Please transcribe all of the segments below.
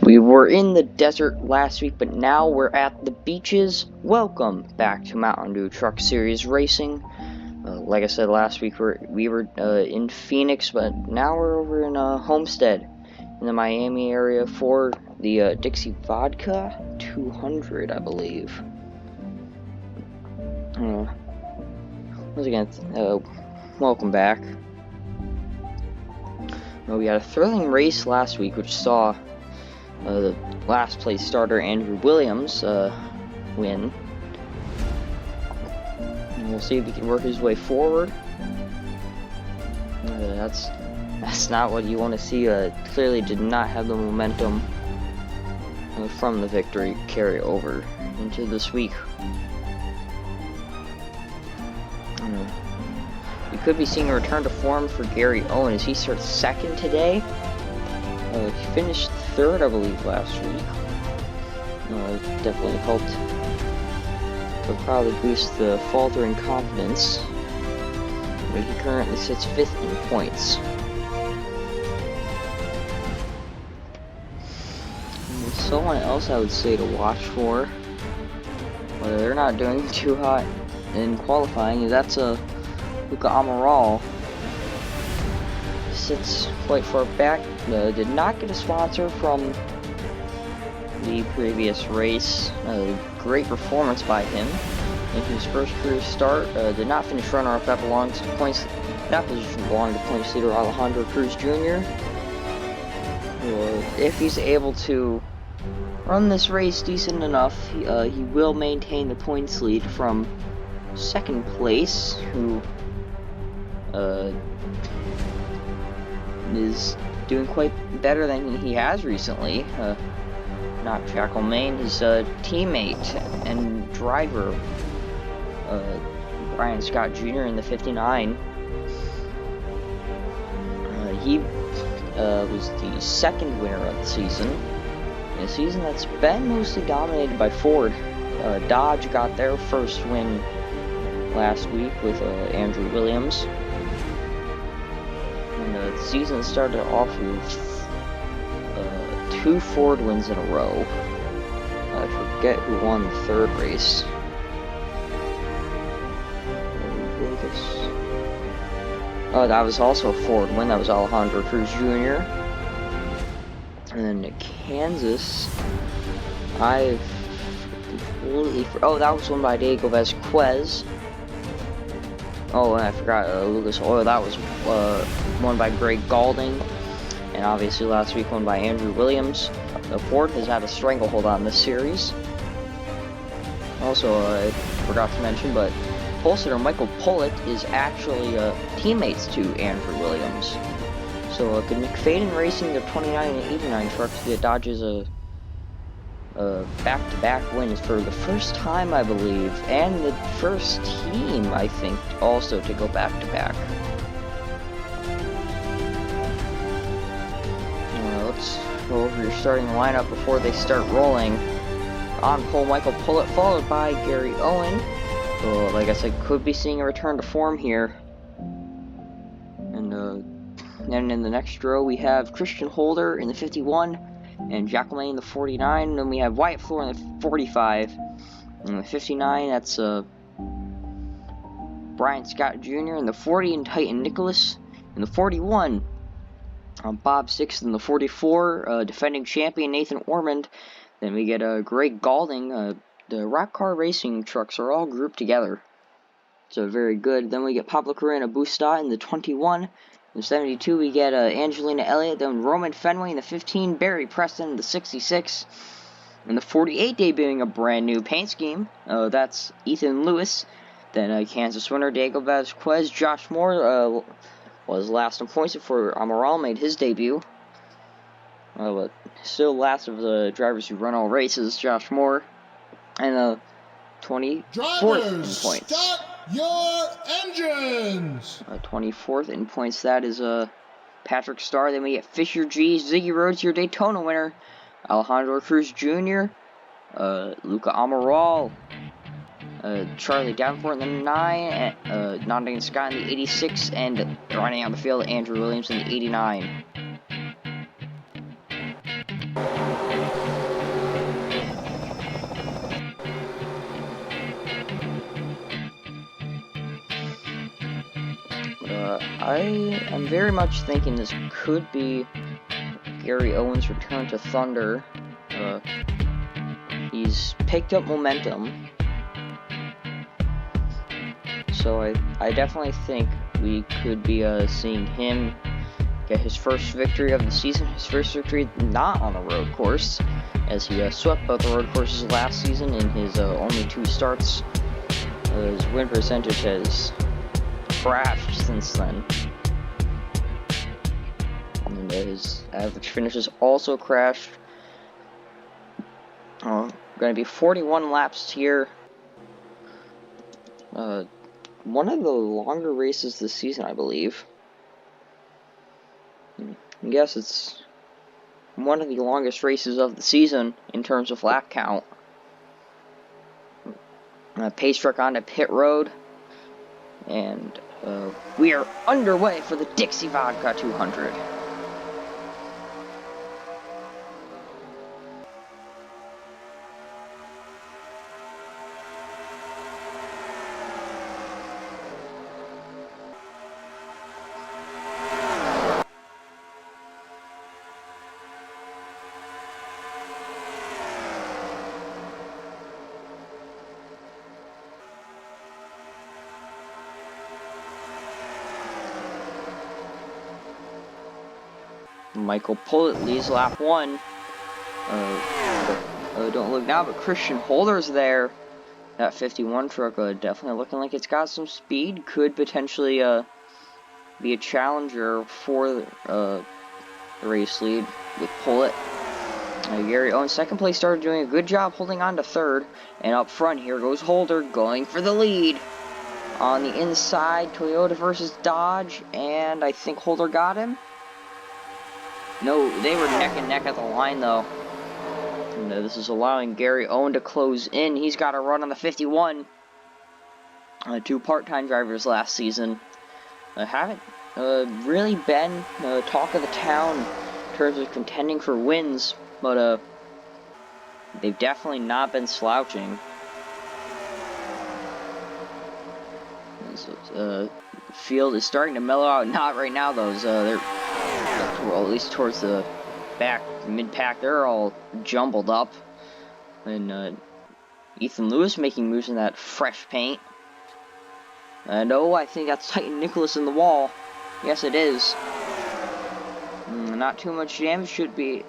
We were in the desert last week, but now we're at the beaches. Welcome back to Mountain Dew Truck Series Racing. Like I said last week, we were in Phoenix, but now we're over in Homestead in the Miami area for the Dixie Vodka 200, I believe. Once again, welcome back. We had a thrilling race last week, which saw the last place starter Andrew Williams win. And we'll see if he can work his way forward. That's not what you want to see. Clearly did not have the momentum from the victory carry over into this week. We could be seeing a return to form for Gary Owen as he starts second today. He finished third, I believe, last week. Definitely helped. Will probably boost the faltering confidence. But he currently sits 5th in points. And someone else I would say to watch for, whether they're not doing too hot in qualifying, that's Luca Amaral. Sits quite far back. Did not get a sponsor from the previous race. Great performance by him in his first career start. Did not finish runner-up. That belonged to points. That position belonged to points leader Alejandro Cruz Jr. If he's able to run this race decent enough, he will maintain the points lead from second place, who is doing quite better than he has recently. Not Jack Main, his teammate and driver, Brian Scott Jr. in the 59. He was the second winner of the season. In a season that's been mostly dominated by Ford. Dodge got their first win last week with Andrew Williams. And the season started off with 2 Ford wins in a row. I forget who won the third race. Oh, that was also a Ford win. That was Alejandro Cruz Jr. And then Kansas, I've completely... Oh, that was won by Diego Vasquez. Oh, and I forgot Lucas Oil. That was won by Greg Galding. And obviously last week won by Andrew Williams. Ford has had a stranglehold on this series. Also, I forgot to mention, but pole sitter Michael Pullitt is actually teammates to Andrew Williams. So could McFadden Racing, their 29 and 89 trucks, get Dodge's a back-to-back wins for the first time, I believe, and the first team, I think, also to go back-to-back. Let's go over your starting lineup before they start rolling. On pole, Michael Pullitt, followed by Gary Owen. So, like I said, could be seeing a return to form here. And then in the next row, we have Christian Holder in the 51. And Jacqueline in the 49, and then we have Wyatt Floor in the 45. In the 59, that's Brian Scott Jr. in the 40, and Titan Nicholas in the 41. Bob Sixth in the 44, defending champion Nathan Ormond. Then we get Greg Galding. The Rock Car Racing trucks are all grouped together, so very good. Then we get Pablo Carrera Busta in the 21. In the 72, we get Angelina Elliott, then Roman Fenway in the 15, Barry Preston in the 66. In the 48, debuting a brand new paint scheme, that's Ethan Lewis. Then Kansas winner Diego Vasquez. Josh Moore was last in points before Amaral made his debut. But still last of the drivers who run all races, Josh Moore. And 24th in points. Start your engines! 24th in points, that is Patrick Starr. Then we get Fisher G, Ziggy Rhodes, your Daytona winner, Alejandro Cruz Jr., Luca Amaral, Charlie Davenport in the 9, Nottingham Scott in the 86, and running out the field, Andrew Williams in the 89. I am very much thinking this could be Gary Owen's return to Thunder. He's picked up momentum, so I definitely think we could be seeing him get his first victory of the season, his first victory not on a road course, as he swept both the road courses last season in his only 2 starts. His win percentage has crashed since then, and his average finishes also crashed. Going to be 41 laps here. One of the longer races this season, I believe. Yes, it's one of the longest races of the season in terms of lap count. Pace truck onto pit road, and we are underway for the Dixie Vodka 200. Michael Pullet leads lap 1. Don't look now, but Christian Holder's there. That 51 truck definitely looking like it's got some speed. Could potentially be a challenger for the race lead with Pullet. Gary Owen, second place, started doing a good job holding on to third. And up front, here goes Holder going for the lead. On the inside, Toyota versus Dodge, and I think Holder got him. No, they were neck and neck at the line, though. And this is allowing Gary Owen to close in. He's got a run on the 51. 2 part-time drivers last season. Haven't really been talk of the town in terms of contending for wins, but they've definitely not been slouching. So, field is starting to mellow out. Not right now, though. They're well, at least towards the back, mid-pack, they're all jumbled up. And Ethan Lewis making moves in that fresh paint. And oh, I think that's Titan Nicholas in the wall. Yes, it is. Not too much damage. Should be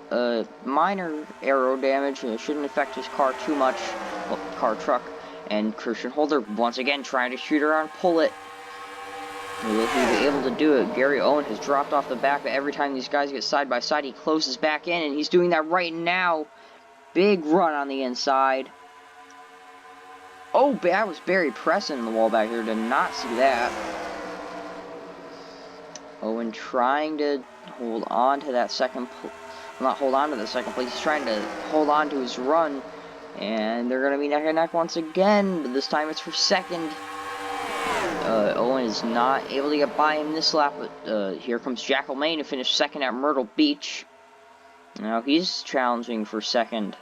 minor aero damage. It shouldn't affect his car too much. Well, truck. And Christian Holder once again trying to shoot around, pull it. Will he be able to do it? Gary Owen has dropped off the back, but every time these guys get side by side, he closes back in, and he's doing that right now. Big run on the inside. Oh, that was Barry pressing in the wall back here. Did not see that. Owen trying to hold on to that second, not hold on to the second place. He's trying to hold on to his run, and they're going to be neck and neck once again, but this time it's for second. Owen is not able to get by him this lap, but here comes Jack LeMay to finish second at Myrtle Beach. Now he's challenging for second.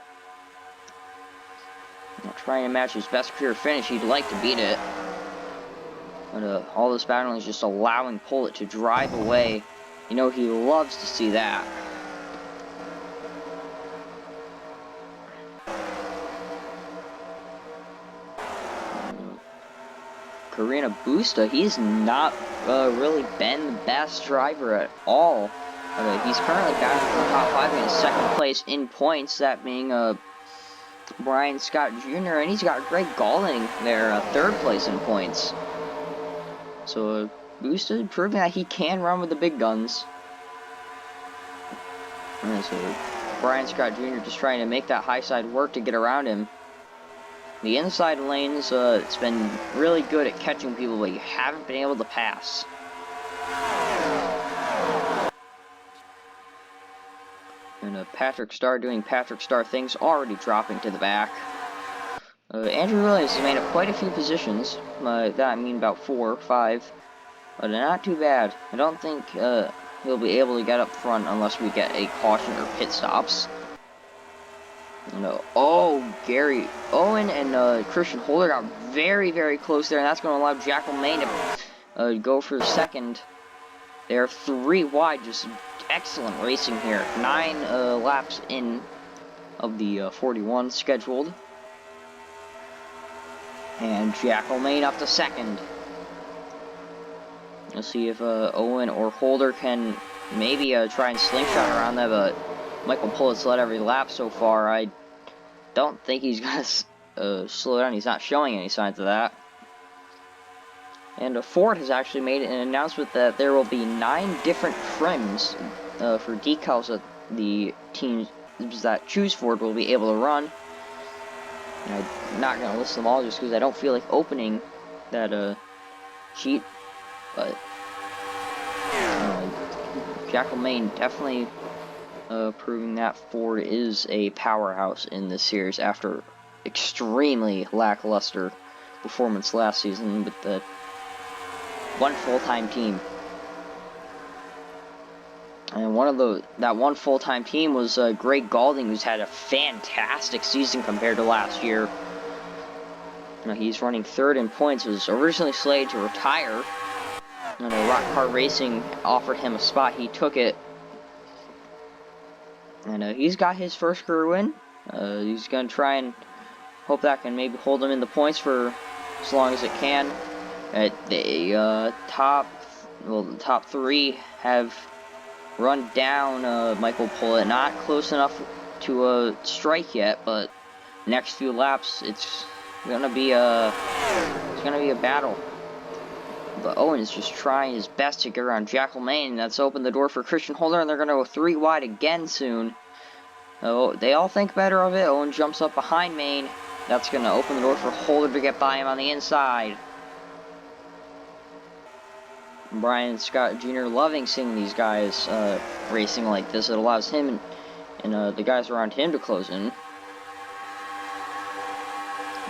Trying to match his best career finish. He'd like to beat it. But all this battling is just allowing Pullet to drive away. You know, he loves to see that. Karina Busta, he's not really been the best driver at all. He's currently back in the top 5 in second place in points, that being Brian Scott Jr., and he's got Greg Galling there, third place in points. So Busta proving that he can run with the big guns. And so Brian Scott Jr. just trying to make that high side work to get around him. The inside lanes, it's been really good at catching people, but you haven't been able to pass. And Patrick Starr doing Patrick Starr things, already dropping to the back. Andrew Williams has made up quite a few positions. That I mean about 4 or 5. But not too bad. I don't think he'll be able to get up front unless we get a caution or pit stops. Oh, Gary Owen and Christian Holder got very, very close there, and that's going to allow Jack LeMay to go for second. They're 3 wide, just excellent racing here. 9 laps in of the 41 scheduled. And Jack O'Main up to second. Let's see if Owen or Holder can maybe try and slingshot around that, but Michael Pullett's led every lap so far. I don't think he's going to slow down. He's not showing any signs of that. And Ford has actually made an announcement that there will be 9 different trims for decals that the teams that choose Ford will be able to run. And I'm not going to list them all just because I don't feel like opening that sheet. But Jack O'Main definitely proving that Ford is a powerhouse in this series after extremely lackluster performance last season with the one full-time team. And that one full-time team was Greg Galding, who's had a fantastic season compared to last year. He's running 3rd in points. Was originally slated to retire. And Rock Kart Racing offered him a spot. He took it. And he's got his first career win. He's going to try and hope that can maybe hold him in the points for as long as it can. The top 3 have run down Michael Pullett. Not close enough to strike yet, but next few laps it's gonna be a battle. But Owen is just trying his best to get around Jack O'Main. That's opened the door for Christian Holder, and they're gonna go 3 wide again soon. Oh, they all think better of it. Owen jumps up behind Main. That's gonna open the door for Holder to get by him on the inside. Brian Scott Jr. loving seeing these guys racing like this. It allows him and the guys around him to close in.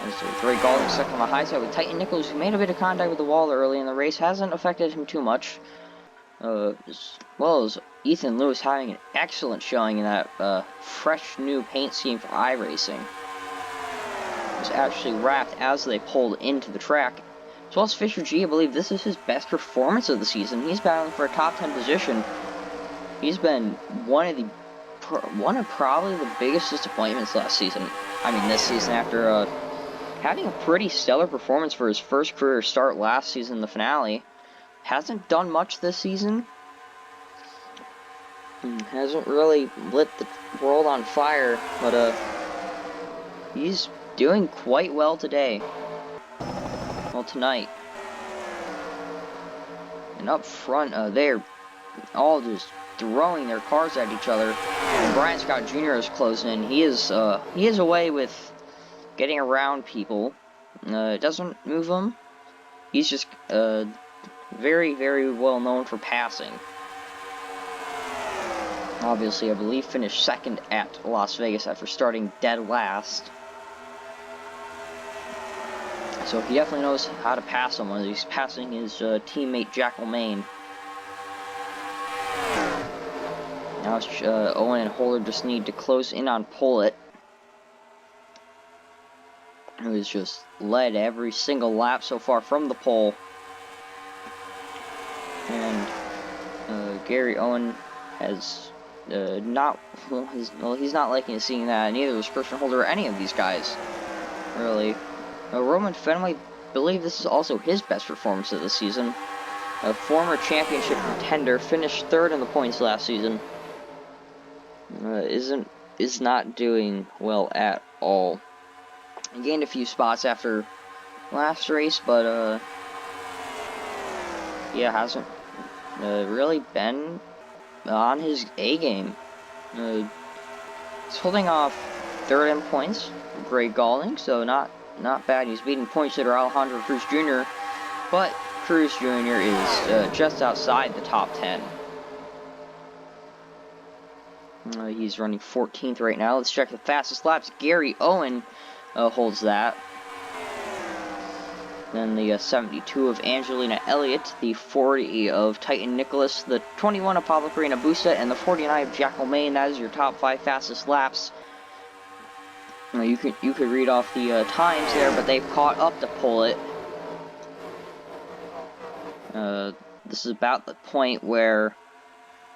There's Greg Galding stuck on the high side with Titan Nichols, who made a bit of contact with the wall early in the race. Hasn't affected him too much. As well as Ethan Lewis having an excellent showing in that fresh new paint scheme for iRacing. It was actually wrapped as they pulled into the track. As well as Fisher G, I believe this is his best performance of the season. He's battling for a top 10 position. He's been one of probably the biggest disappointments last season. I mean, this season after having a pretty stellar performance for his first career start last season in the finale. Hasn't done much this season. Hasn't really lit the world on fire, but he's doing quite well today. Well, tonight. And up front, they're all just throwing their cars at each other. And Brian Scott Jr. is closing in. He is a way with getting around people. It doesn't move him. He's just very, very well known for passing. Obviously, I believe finished 2nd at Las Vegas after starting dead last. So he definitely knows how to pass someone. He's passing his teammate Jack O'Main. Now Owen and Holder just need to close in on Pullett, who has just led every single lap so far from the pole. And Gary Owen has he's not liking seeing that. Neither was Christian Holder or any of these guys, really. Roman Fenway, believe this is also his best performance of the season. A former championship contender, finished 3rd in the points last season. Is not doing well at all. He gained a few spots after last race, but yeah, hasn't really been on his A game. He's holding off 3rd in points, Greg Galding, so not bad. He's beating points leader Alejandro Cruz Jr., but Cruz Jr. is just outside the top 10. He's running 14th right now. Let's check the fastest laps. Gary Owen holds that. Then the 72 of Angelina Elliott, the 40 of Titan Nicholas, the 21 of Pablo Carrera Busta, and the 49 of Jack O'Main. That is your top 5 fastest laps. You could read off the times there, but they've caught up to Pullett. this is about the point where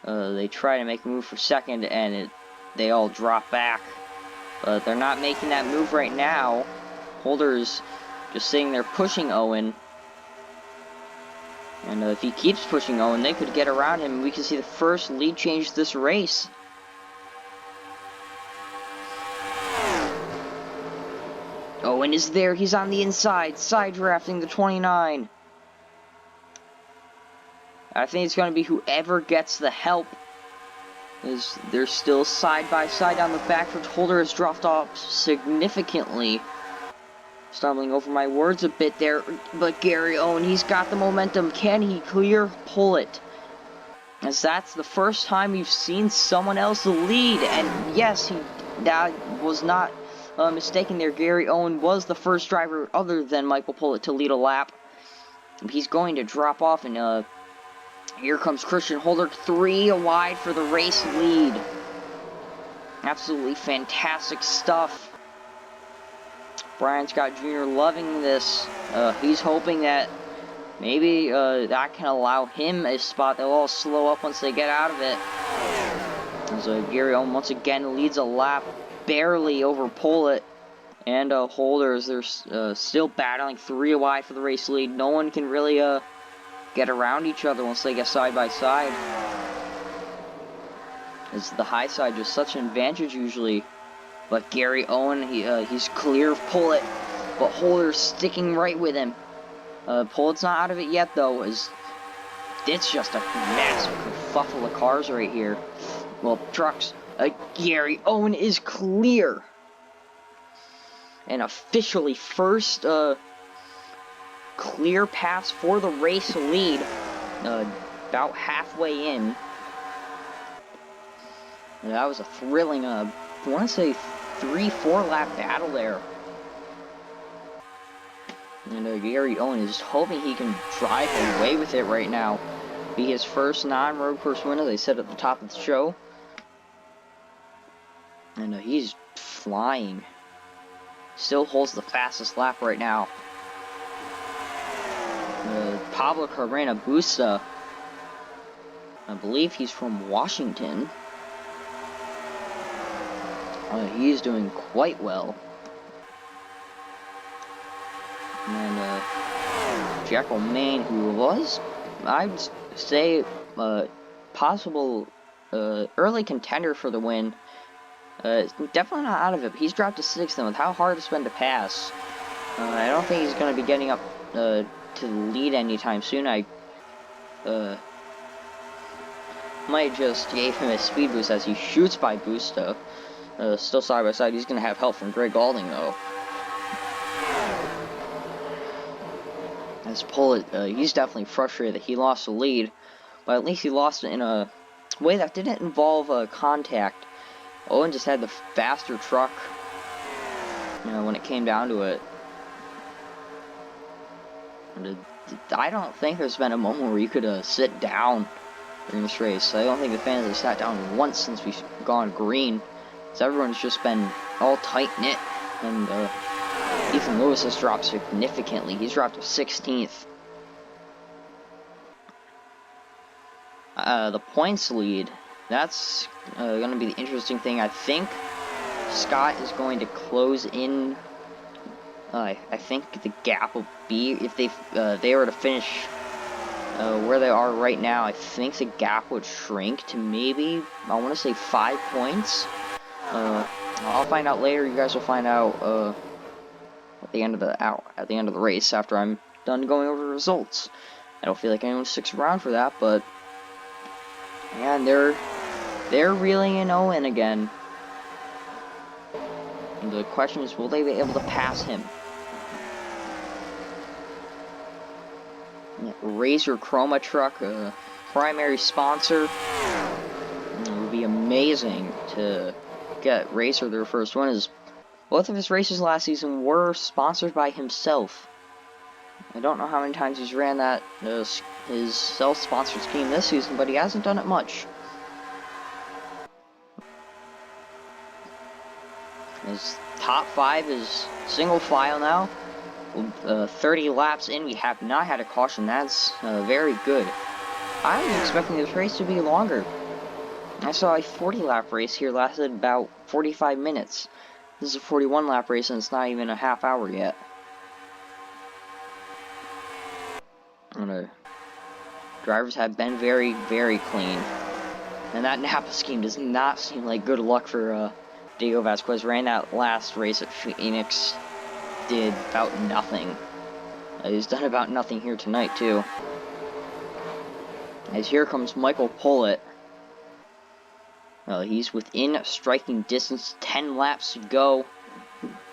they try to make a move for second, and they all drop back. But they're not making that move right now. Holder's just sitting there pushing Owen. And if he keeps pushing Owen, they could get around him, and we can see the first lead change this race. Owen is there. He's on the inside, side drafting the 29. I think it's going to be whoever gets the help. They're still side by side down the backstretch. Holder has dropped off significantly. Stumbling over my words a bit there, but Gary Owen, he's got the momentum. Can he pull it? As that's the first time we've seen someone else lead, and yes, that was not mistaken there. Gary Owen was the first driver other than Michael Pullett to lead a lap. He's going to drop off, and here comes Christian Holder, 3 wide for the race lead. Absolutely fantastic stuff. Brian Scott Jr. loving this. He's hoping that maybe that can allow him a spot. They'll all slow up once they get out of it. As Gary Owen once again leads a lap, barely over Pullett and Holders. They're still battling 3 wide for the race lead. No one can really get around each other once they get side by side. As the high side just such an advantage usually. But Gary Owen, he's clear of Pullett, but Holder's sticking right with him. Pullett's not out of it yet, though, as it's just a massive kerfuffle of cars right here. Well, trucks. Gary Owen is clear. And officially first clear pass for the race lead. About halfway in. And that was a thrilling, I want to say 3-4 lap battle there. And Gary Owen is hoping he can drive away with it right now. Be his first non-road course winner, they said at the top of the show. And he's flying. Still holds the fastest lap right now. Pablo Carrera Busta, I believe he's from Washington. He's doing quite well. And Jekyll Maine, who was, I'd say, possible early contender for the win, definitely not out of it. He's dropped to 6th, and with how hard it's been to pass, I don't think he's going to be getting up to the lead anytime soon. I might just gave him a speed boost as he shoots by Busta. Still side by side. He's going to have help from Greg Galding, though. As Pullett, he's definitely frustrated that he lost the lead, but at least he lost it in a way that didn't involve contact. Owen just had the faster truck, when it came down to it. And I don't think there's been a moment where you could sit down during this race. I don't think the fans have sat down once since we've gone green. So everyone's just been all tight-knit, and Ethan Lewis has dropped significantly. He's dropped to 16th. The points lead, that's going to be the interesting thing. I think Scott is going to close in. I think the gap will be, if they were to finish where they are right now, I think the gap would shrink to maybe, I want to say 5 points. I'll find out later. You guys will find out at the end of the race after I'm done going over the results. I don't feel like anyone sticks around for that, but man, they're reeling in Owen again. And the question is, will they be able to pass him? Yeah, Razor Chroma Truck, primary sponsor. It would be amazing to get Racer their first win, as both of his races last season were sponsored by himself. I don't know how many times he's ran that his self-sponsored scheme this season, but he hasn't done it much. His top 5 is single file now. 30 laps in, we have not had a caution. That's very good. I was expecting this race to be longer. I saw a 40-lap race here lasted about 45 minutes. This is a 41-lap race and it's not even a half hour yet. Drivers have been very, very clean. And that Napa scheme does not seem like good luck for Diego Vasquez. Ran that last race at Phoenix. Did about nothing. He's done about nothing here tonight, too. As here comes Michael Pullet. He's within striking distance, 10 laps to go.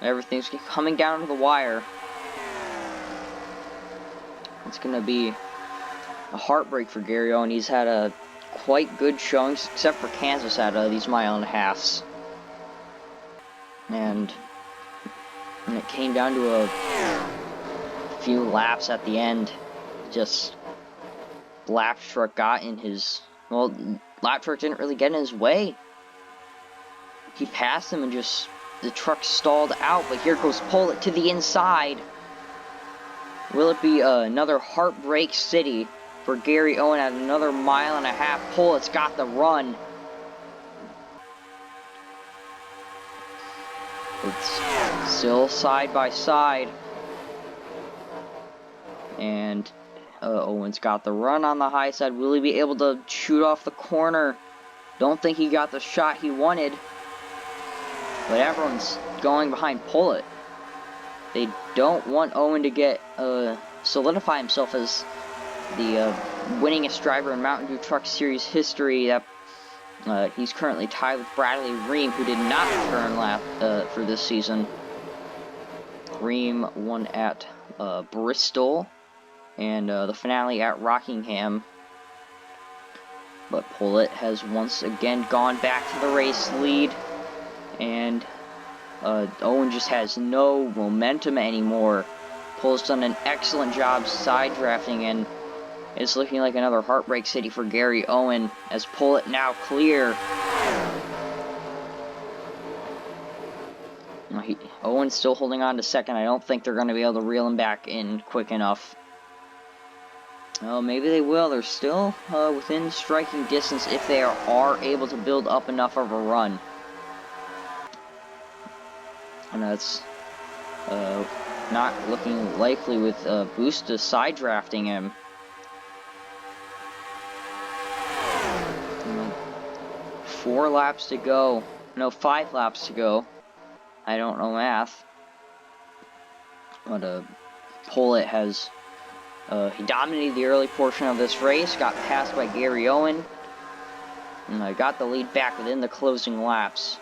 Everything's coming down to the wire. It's going to be a heartbreak for Gary Owen. He's had a quite good showings, except for Kansas at these mile-and-a-halfs. And it came down to a few laps at the end. Just lap truck got in his... Well, lap truck didn't really get in his way. He passed him and just... The truck stalled out, but here goes Pullet to the inside. Will it be another heartbreak city for Gary Owen at another mile-and-a-half? Pullet's got the run. It's still side by side. And Owen's got the run on the high side. Will he be able to shoot off the corner? Don't think he got the shot he wanted. But everyone's going behind Pullet. They don't want Owen to get solidify himself as the winningest driver in Mountain Dew Truck Series history. He's currently tied with Bradley Ream, who did not return for this season. Ream won at Bristol and the finale at Rockingham. But Pullet has once again gone back to the race lead, and Owen just has no momentum anymore. Pullet's done an excellent job side drafting, and it's looking like another heartbreak city for Gary Owen, as Pullet now clear. Owen's still holding on to second. I don't think they're going to be able to reel him back in quick enough. Oh, maybe they will. They're still within striking distance if they are able to build up enough of a run. And that's not looking likely with Busta side drafting him. 4 laps to go. No, 5 laps to go. I don't know math. But Pullet has... he dominated the early portion of this race, got passed by Gary Owen, and got the lead back within the closing laps.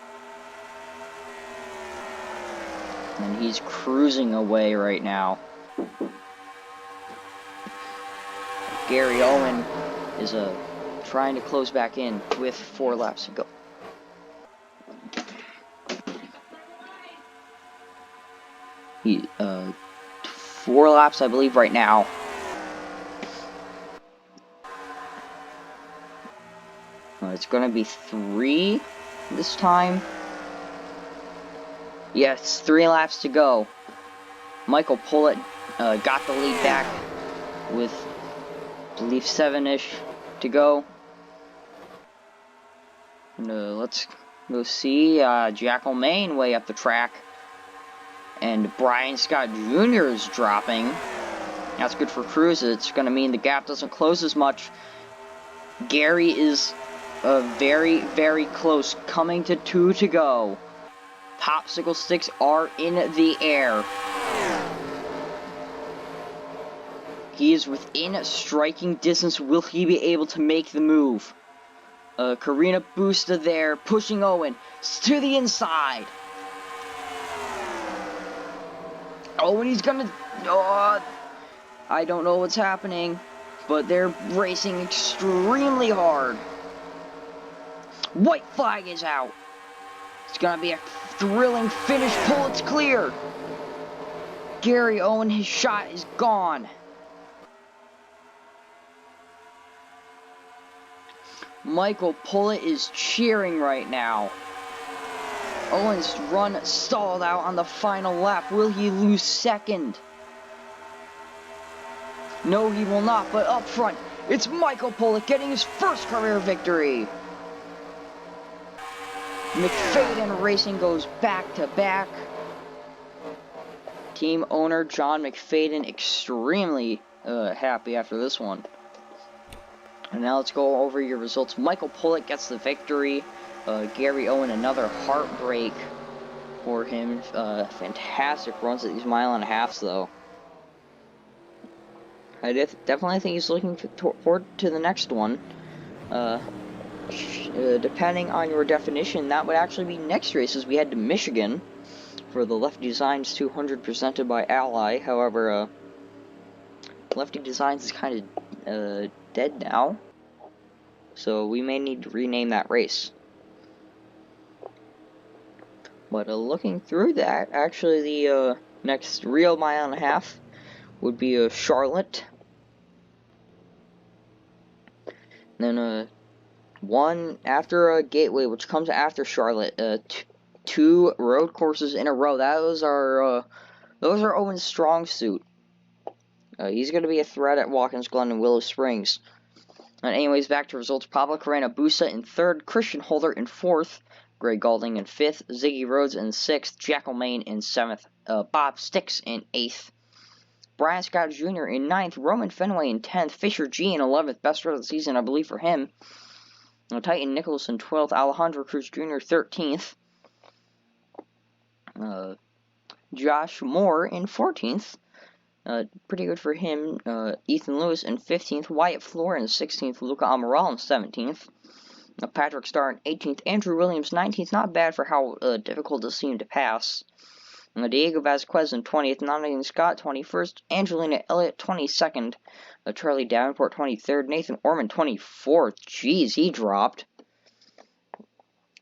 And he's cruising away right now. Gary Owen is trying to close back in with 4 laps to go. He 4 laps, I believe, right now. It's going to be 3 this time. Yes, 3 laps to go. Michael Pullet got the lead back with, I believe, 7-ish to go. Let's go see Jack O'Main way up the track. And Brian Scott Jr. is dropping. That's good for Cruz. It's going to mean the gap doesn't close as much. Gary is very, very close, coming to 2 to go. Popsicle sticks are in the air. He is within striking distance. Will he be able to make the move? Karina Busta there, pushing Owen to the inside. Oh, and he's gonna... I don't know what's happening, but they're racing extremely hard. White flag is out. It's gonna be a thrilling finish. Pullet's clear. Gary Owen, his shot is gone. Michael Pullet is cheering right now. Owen's run stalled out on the final lap. Will he lose second? No, he will not, but up front, It's Michael Pollock getting his first career victory. McFadden Racing goes back to back. Team owner John McFadden extremely happy after this one. And now let's go over your results. Michael Pollock gets the victory. Gary Owen, another heartbreak for him. Fantastic runs at these 1.5 miles though. I definitely think he's looking forward to the next one. Depending on your definition, that would actually be next race as we head to Michigan for the Lefty Designs 200 presented by Ally. However, Lefty Designs is kind of dead now, so we may need to rename that race. But looking through that, actually the next real 1.5 miles would be Charlotte. Then one after Gateway, which comes after Charlotte. 2 road courses in a row. Those are Owen's strong suit. He's going to be a threat at Watkins Glen and Willow Springs. And anyways, back to results. Pablo Carrera Busa in 3rd, Christian Holder in 4th, Greg Galding in 5th, Ziggy Rhodes in 6th, Jack O'Main in 7th, Bob Sticks in 8th, Brian Scott Jr. in 9th, Roman Fenway in 10th, Fisher G in 11th, best road of the season, I believe, for him. Titan Nicholas in 12th, Alejandro Cruz Jr. 13th, Josh Moore in 14th, pretty good for him. Ethan Lewis in 15th, Wyatt Floor in 16th, Luca Amaral in 17th, Patrick Starr in 18th, Andrew Williams 19th, not bad for how difficult it seemed to pass. Diego Vasquez in 20th, Nottingham Scott 21st, Angelina Elliott 22nd, Charlie Davenport 23rd, Nathan Ormond 24th, jeez, he dropped.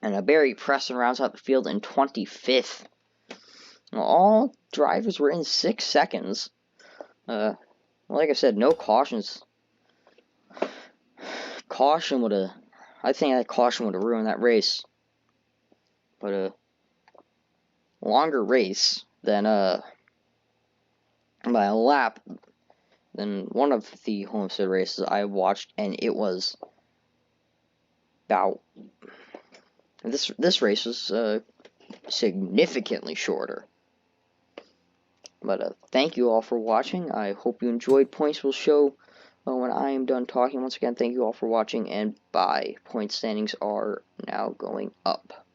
And Barry Preston rounds out the field in 25th. All drivers were in 6 seconds. Like I said, no cautions. I think that caution would have ruined that race. But longer race than by a lap than one of the Homestead races I watched, and it was about this race was significantly shorter. But thank you all for watching. I hope you enjoyed. Points will show when I am done talking. Once again, thank you all for watching, and bye. Point standings are now going up.